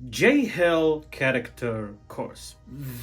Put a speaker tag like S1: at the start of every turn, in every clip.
S1: JHill character course.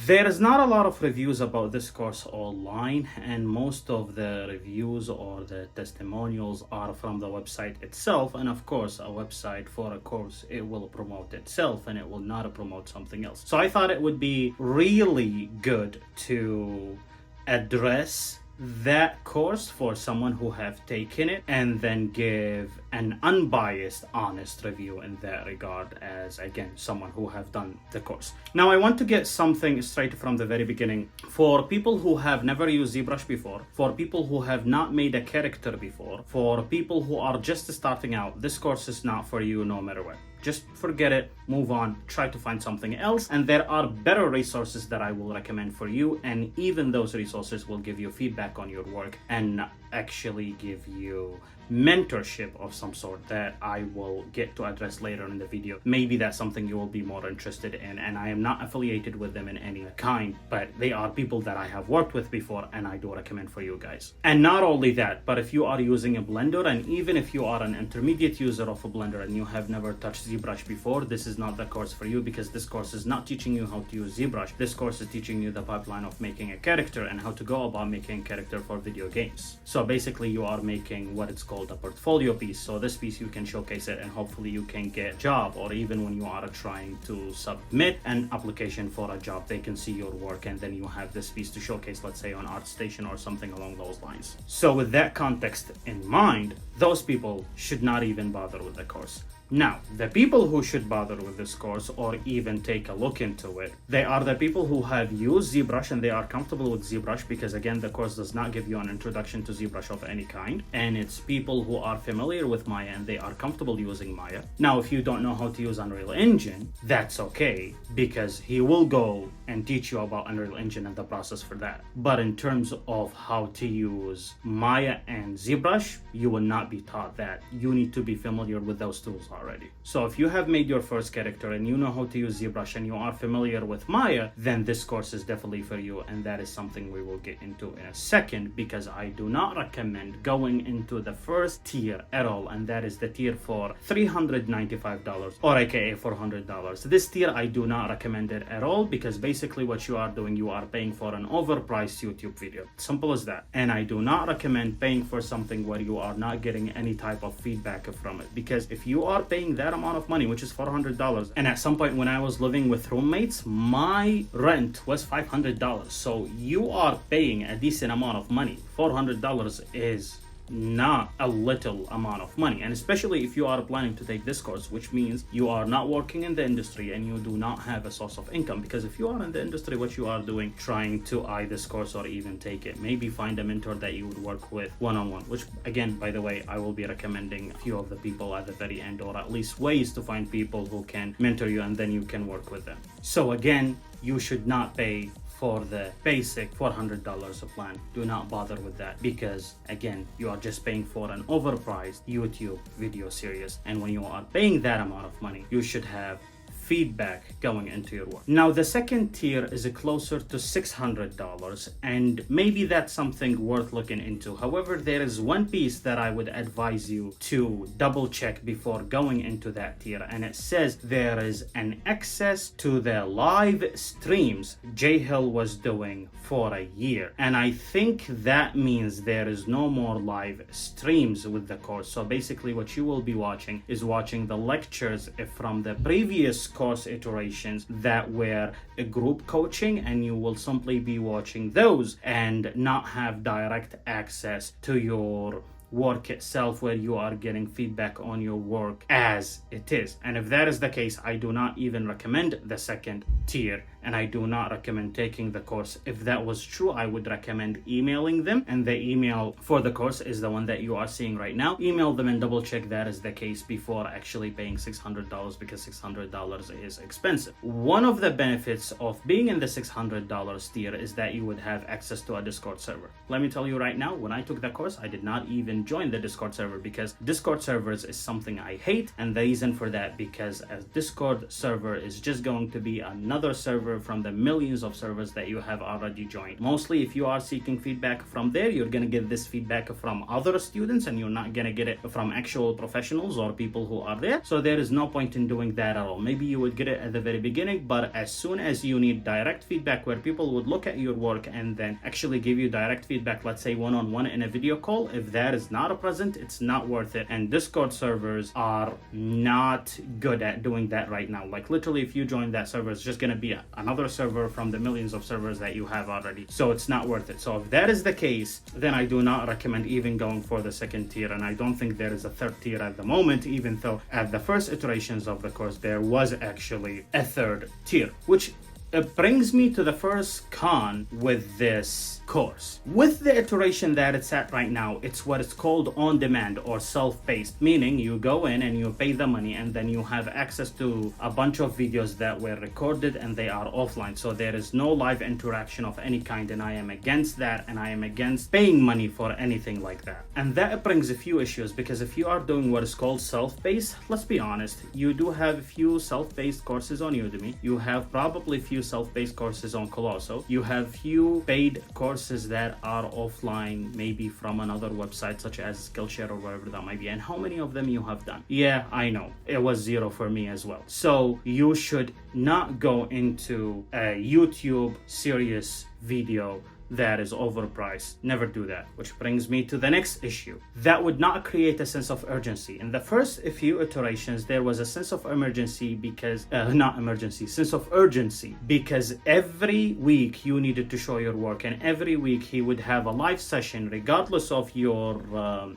S1: There is not a lot of reviews about this course online, and most of the reviews or the testimonials are from the website itself. And of course, a website for a course, it will promote itself and it will not promote something else. So I thought it would be really good to address that course for someone who have taken it and then give an unbiased, honest review in that regard, as again someone who have done the course. Now I want to get something straight from the very beginning. For people who have never used ZBrush before, for people who have not made a character before, for people who are just starting out, this course is not for you no matter what. Just forget it, move on, try to find something else, and there are better resources that I will recommend for you, and even those resources will give you feedback on your work and actually give you mentorship of some sort that I will get to address later in the video. Maybe that's something you will be more interested in, and I am not affiliated with them in any kind, but they are people that I have worked with before and I do recommend for you guys. And not only that, but if you are using a Blender, and even if you are an intermediate user of a Blender and you have never touched ZBrush before, this is not the course for you, because this course is not teaching you how to use ZBrush. This course is teaching you the pipeline of making a character and how to go about making a character for video games. So basically you are making what it's called a portfolio piece. So this piece you can showcase it and hopefully you can get a job, or even when you are trying to submit an application for a job, they can see your work and then you have this piece to showcase, let's say on ArtStation or something along those lines. So with that context in mind, those people should not even bother with the course. Now, the people who should bother with this course or even take a look into it, they are the people who have used ZBrush and they are comfortable with ZBrush, because again, the course does not give you an introduction to ZBrush of any kind. And it's people who are familiar with Maya and they are comfortable using Maya. Now, if you don't know how to use Unreal Engine, that's okay, because he will go and teach you about Unreal Engine and the process for that. But in terms of how to use Maya and ZBrush, you will not be taught that. You need to be familiar with those tools already. So if you have made your first character and you know how to use ZBrush and you are familiar with Maya, then this course is definitely for you, and that is something we will get into in a second, because I do not recommend going into the first tier at all, and that is the tier for $395 or aka $400. This tier I do not recommend it at all, because basically what you are doing, you are paying for an overpriced YouTube video. Simple as that. And I do not recommend paying for something where you are not getting any type of feedback from it, because if you are paying that amount of money, which is $400, and at some point when I was living with roommates, my rent was $500. So you are paying a decent amount of money. $400 is not a little amount of money, and especially if you are planning to take this course, which means you are not working in the industry and you do not have a source of income. Because if you are in the industry, what you are doing, trying to eye this course or even take it, maybe find a mentor that you would work with one-on-one, which again, by the way, I will be recommending a few of the people at the very end, or at least ways to find people who can mentor you and then you can work with them. So again, you should not pay for the basic $400 a plan. Do not bother with that, because again, you are just paying for an overpriced YouTube video series, and when you are paying that amount of money, you should have feedback going into your work. Now, the second tier is closer to $600, and maybe that's something worth looking into. However, there is one piece that I would advise you to double check before going into that tier, and it says there is an access to the live streams JHill was doing for a year. And I think that means there is no more live streams with the course. So basically what you will be watching is watching the lectures from the previous course iterations that were a group coaching, and you will simply be watching those and not have direct access to your work itself, where you are getting feedback on your work as it is. And if that is the case, I do not even recommend the second tier, and I do not recommend taking the course. If that was true, I would recommend emailing them, and the email for the course is the one that you are seeing right now. Email them and double check that is the case before actually paying $600, because $600 is expensive. One of the benefits of being in the $600 tier is that you would have access to a Discord server. Let me tell you right now, when I took the course, I did not even join the Discord server, because Discord servers is something I hate, and the reason for that, because a Discord server is just going to be another server server from the millions of servers that you have already joined. Mostly if you are seeking feedback from there, you're going to get this feedback from other students and you're not going to get it from actual professionals or people who are there. So there is no point in doing that at all. Maybe you would get it at the very beginning, but as soon as you need direct feedback where people would look at your work and then actually give you direct feedback, let's say one-on-one in a video call, if that is not present, it's not worth it. And Discord servers are not good at doing that right now. Like literally, if you join that server, it's just going to be another server from the millions of servers that you have already. So it's not worth it. So if that is the case, then I do not recommend even going for the second tier. And I don't think there is a third tier at the moment, even though at the first iterations of the course, there was actually a third tier, which it brings me to the first con with this course. With the iteration that it's at right now, it's what is called on-demand or self-paced, meaning you go in and you pay the money and then you have access to a bunch of videos that were recorded and they are offline. So there is no live interaction of any kind, and I am against that, and I am against paying money for anything like that. And that brings a few issues, because if you are doing what is called self-paced, let's be honest, you do have a few self-paced courses on Udemy, you have probably a few self-paced courses on Colosso, you have few paid courses that are offline, maybe from another website such as Skillshare or whatever that might be. And how many of them you have done? Yeah, I know, it was 0 for me as well. So you should not go into a YouTube serious video that is overpriced. Never do that. Which brings me to the next issue. That would not create a sense of urgency. In the first few iterations, there was a sense of emergency because, sense of urgency, because every week you needed to show your work, and every week he would have a live session, regardless of your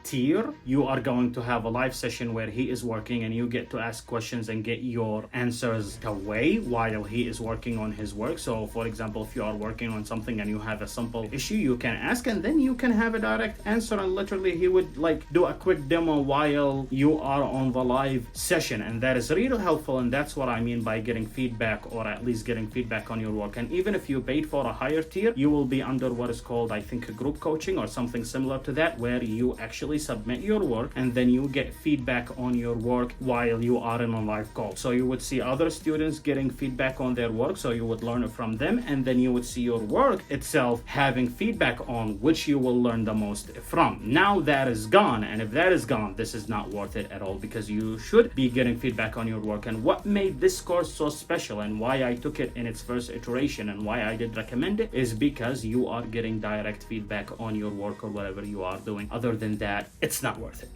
S1: tier. You are going to have a live session where he is working and you get to ask questions and get your answers away while he is working on his work. So for example, if you are working on something and you have a simple issue, you can ask and then you can have a direct answer, and literally he would like do a quick demo while you are on the live session. And that is really helpful, and that's what I mean by getting feedback, or at least getting feedback on your work. And even if you paid for a higher tier, you will be under what is called, I think, a group coaching or something similar to that, where you actually submit your work and then you get feedback on your work while you are in a live call. So you would see other students getting feedback on their work, so you would learn it from them, and then you would see your work itself having feedback on which you will learn the most from. Now that is gone, and if that is gone, this is not worth it at all, because you should be getting feedback on your work. And what made this course so special and why I took it in its first iteration and why I did recommend it is because you are getting direct feedback on your work or whatever you are doing. Other than that, it's not worth it.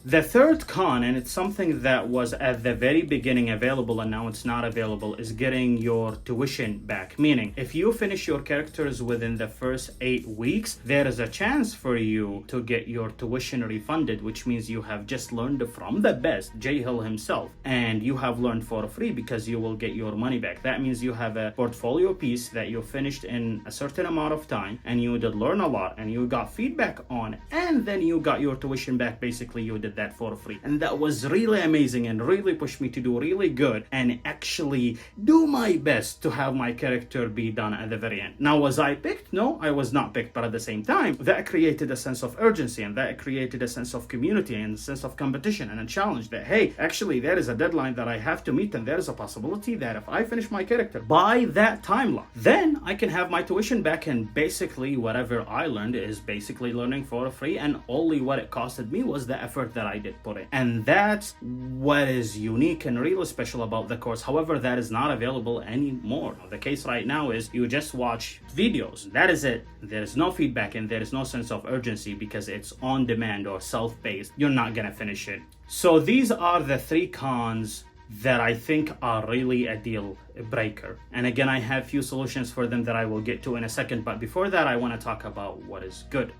S1: The third con, and it's something that was at the very beginning available and now it's not available, is getting your tuition back. Meaning, if you finish your characters within the first 8 weeks, there is a chance for you to get your tuition refunded, which means you have just learned from the best, JHill himself, and you have learned for free because you will get your money back. That means you have a portfolio piece that you finished in a certain amount of time, and you did learn a lot, and you got feedback on, and then you got your tuition back. Basically, you did that for free, and that was really amazing and really pushed me to do really good and actually do my best to have my character be done at the very end. Now, was I picked? No, I was not picked, but at the same time, that created a sense of urgency, and that created a sense of community and a sense of competition and a challenge that, hey, actually there is a deadline that I have to meet, and there is a possibility that if I finish my character by that timeline, then I can have my tuition back, and basically whatever I learned is basically learning for free, and only what it costed me was the effort that I did put in. And that's what is unique and really special about the course. However, that is not available anymore. The case right now is you just watch videos. That is it. There is no feedback and there is no sense of urgency because it's on demand or self-paced. You're not gonna finish it. So these are the 3 cons that I think are really a deal breaker. And again, I have few solutions for them that I will get to in a second. But before that, I want to talk about what is good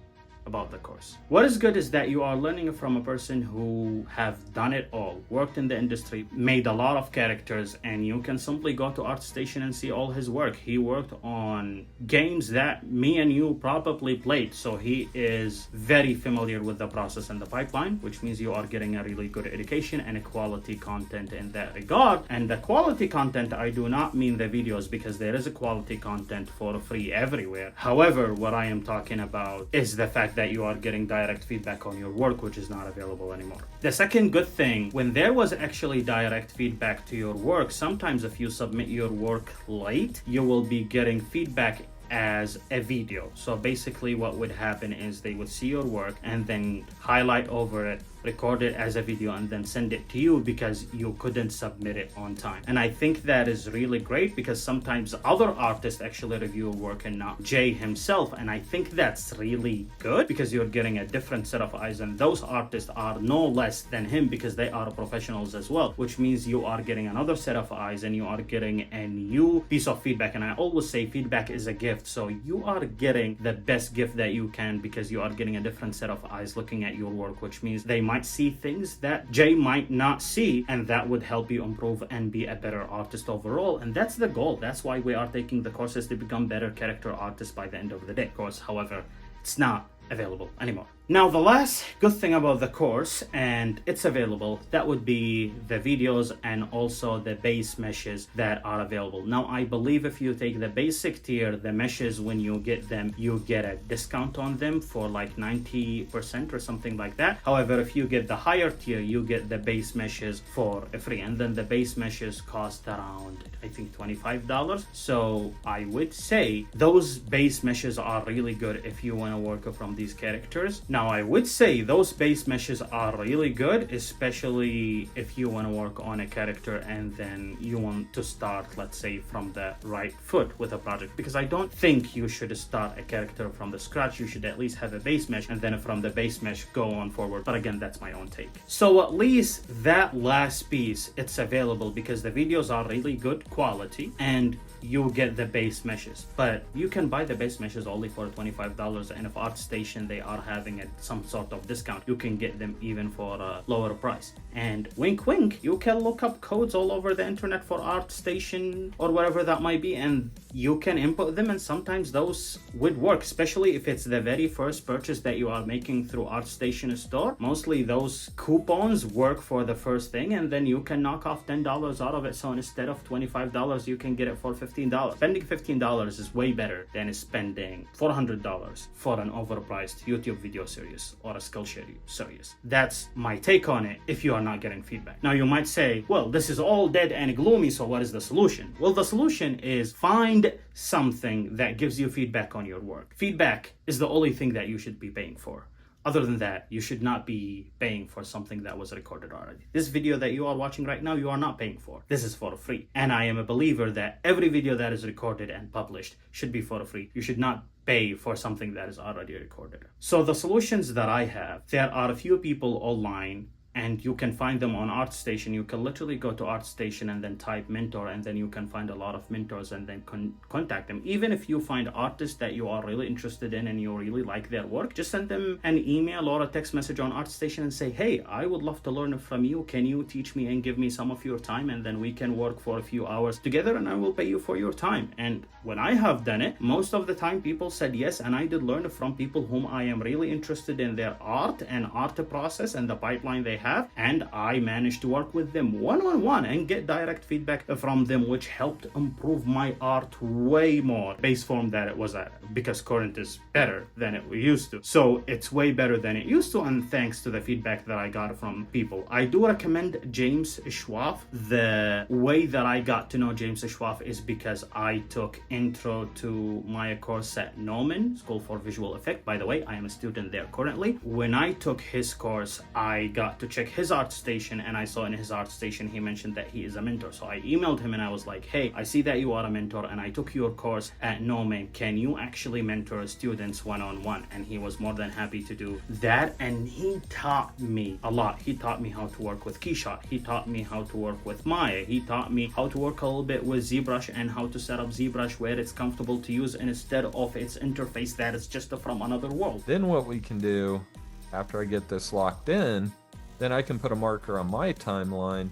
S1: about the course. What is good is that you are learning from a person who have done it all, worked in the industry, made a lot of characters, and you can simply go to ArtStation and see all his work. He worked on games that me and you probably played, so he is very familiar with the process and the pipeline, which means you are getting a really good education and a quality content in that regard. And the quality content, I do not mean the videos, because there is a quality content for free everywhere. However, what I am talking about is the fact that you are getting direct feedback on your work, which is not available anymore. The second good thing, when there was actually direct feedback to your work, sometimes if you submit your work late, you will be getting feedback as a video. So basically what would happen is they would see your work and then highlight over it, record it as a video, and then send it to you because you couldn't submit it on time. And I think that is really great because sometimes other artists actually review work and not Jay himself. And I think that's really good because you're getting a different set of eyes, and those artists are no less than him because they are professionals as well, which means you are getting another set of eyes and you are getting a new piece of feedback. And I always say feedback is a gift. So you are getting the best gift that you can because you are getting a different set of eyes looking at your work, which means they might see things that Jay might not see, and that would help you improve and be a better artist overall. And that's the goal. That's why we are taking the courses to become better character artists by the end of the day. Of course, however, it's not available anymore. Now, the last good thing about the course, and it's available, that would be the videos and also the base meshes that are available. Now, I believe if you take the basic tier, the meshes, when you get them, you get a discount on them for like 90% or something like that. However, if you get the higher tier, you get the base meshes for free. And then the base meshes cost around, I think, $25. So I would say those base meshes are really good if you want to work from these characters. Now, I would say those base meshes are really good, especially if you want to work on a character and then you want to start, let's say, from the right foot with a project, because I don't think you should start a character from the scratch. You should at least have a base mesh and then from the base mesh go on forward. But again, that's my own take. So at least that last piece, it's available because the videos are really good quality and you get the base meshes, but you can buy the base meshes only for $25. And if ArtStation, they are having some sort of discount, you can get them even for a lower price. And wink wink, you can look up codes all over the internet for ArtStation or whatever that might be, and you can input them, and sometimes those would work, especially if it's the very first purchase that you are making through ArtStation store. Mostly those coupons work for the first thing, and then you can knock off $10 out of it. So instead of $25, you can get it for $15. Spending $15 is way better than spending $400 for an overpriced YouTube video series or a Skillshare series. That's my take on it if you are not getting feedback. Now you might say, well, this is all dead and gloomy, so what is the solution? Well, the solution is find something that gives you feedback on your work. Feedback is the only thing that you should be paying for. Other than that, you should not be paying for something that was recorded already. This video that you are watching right now, you are not paying for. This is for free. And I am a believer that every video that is recorded and published should be for free. You should not pay for something that is already recorded. So the solutions that I have, there are a few people online, and you can find them on ArtStation. You can literally go to ArtStation and then type mentor, and then you can find a lot of mentors and then contact them. Even if you find artists that you are really interested in and you really like their work, just send them an email or a text message on ArtStation and say, hey, I would love to learn from you. Can you teach me and give me some of your time? And then we can work for a few hours together and I will pay you for your time. And when I have done it, most of the time people said yes, and I did learn from people whom I am really interested in their art and art process and the pipeline they have, and I managed to work with them one-on-one and get direct feedback from them, which helped improve my art way more base form that it was at, because current is better than it used to. So it's way better than it used to, and thanks to the feedback that I got from people. I do recommend James Schwab. The way that I got to know James Schwab is because I took intro to my course at Nomen School for Visual Effect. By the way, I am a student there currently. When I took his course, I got to check his ArtStation, and I saw in his ArtStation he mentioned that he is a mentor. So I emailed him and I was like, hey, I see that you are a mentor and I took your course at Nomen. Can you actually mentor students one-on-one? And he was more than happy to do that, and he taught me a lot. He taught me how to work with Keyshot. He taught me how to work with Maya. He taught me how to work a little bit with ZBrush and how to set up ZBrush where it's comfortable to use instead of its interface that is just from another world.
S2: Then what we can do after I get this locked in, then I can put a marker on my timeline,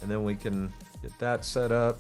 S2: and then we can get that set up,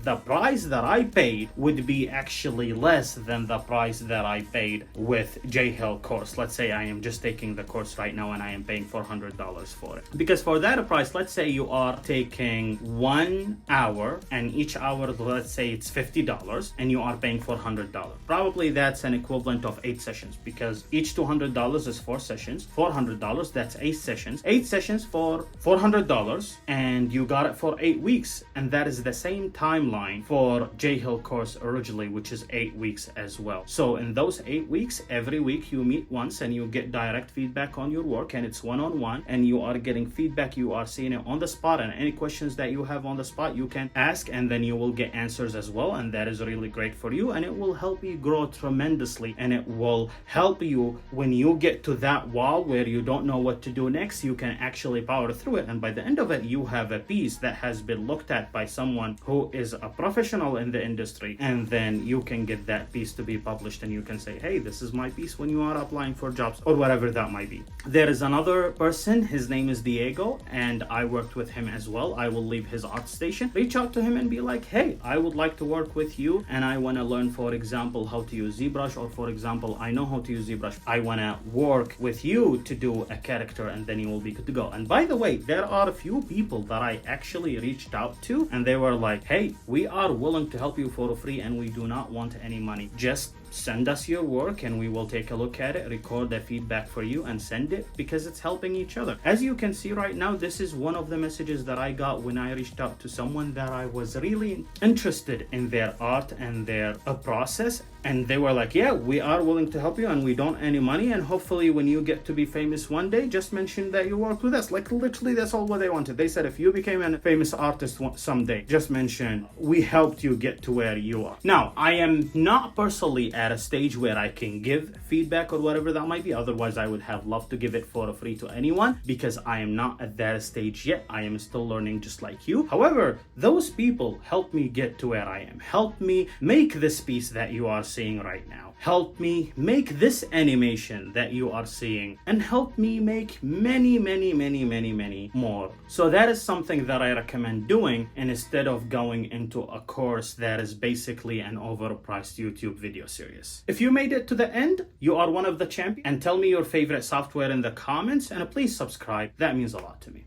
S1: the price that I paid would be actually less than the price that I paid with JHill course. Let's say I am just taking the course right now and I am paying $400 for it. Because for that price, let's say you are taking 1 hour and each hour, let's say it's $50 and you are paying $400. Probably that's an equivalent of 8 sessions because each $200 is 4 sessions. $400, that's 8 sessions. 8 sessions for $400 and you got it for 8 weeks. And that is the same timeline for JHill course originally, which is 8 weeks as well. So in those 8 weeks, every week you meet once and you get direct feedback on your work, and it's one-on-one, and you are getting feedback. You are seeing it on the spot, and any questions that you have on the spot you can ask, and then you will get answers as well. And that is really great for you, and it will help you grow tremendously, and it will help you when you get to that wall where you don't know what to do next. You can actually power through it, and by the end of it you have a piece that has been looked at by someone who is a professional in the industry, and then you can get that piece to be published, and you can say, hey, this is my piece when you are applying for jobs or whatever that might be. There is another person, his name is Diego, and I worked with him as well. I will leave his ArtStation. Reach out to him and be like, hey, I would like to work with you, and I want to learn, for example, how to use ZBrush, or for example, I know how to use ZBrush. I want to work with you to do a character, and then you will be good to go. And by the way, there are a few people that I actually reached out to, and they were like, hey, we are willing to help you for free, and we do not want any money. Just send us your work and we will take a look at it, record the feedback for you, and send it, because it's helping each other. As you can see right now, this is one of the messages that I got when I reached out to someone that I was really interested in their art and their process, and they were like, yeah, we are willing to help you and we don't want any money, and hopefully when you get to be famous one day, just mention that you worked with us. Like literally that's all what they wanted. They said if you became a famous artist someday, just mention we helped you get to where you are. Now, I am not personally at a stage where I can give feedback or whatever that might be. Otherwise, I would have loved to give it for free to anyone, because I am not at that stage yet. I am still learning just like you. However, those people helped me get to where I am. Help me make this piece that you are seeing right now. Help me make this animation that you are seeing, and help me make many more. So that is something that I recommend doing, and instead of going into a course that is basically an overpriced YouTube video series. If you made it to the end, you are one of the champions, and tell me your favorite software in the comments, and please subscribe. That means a lot to me.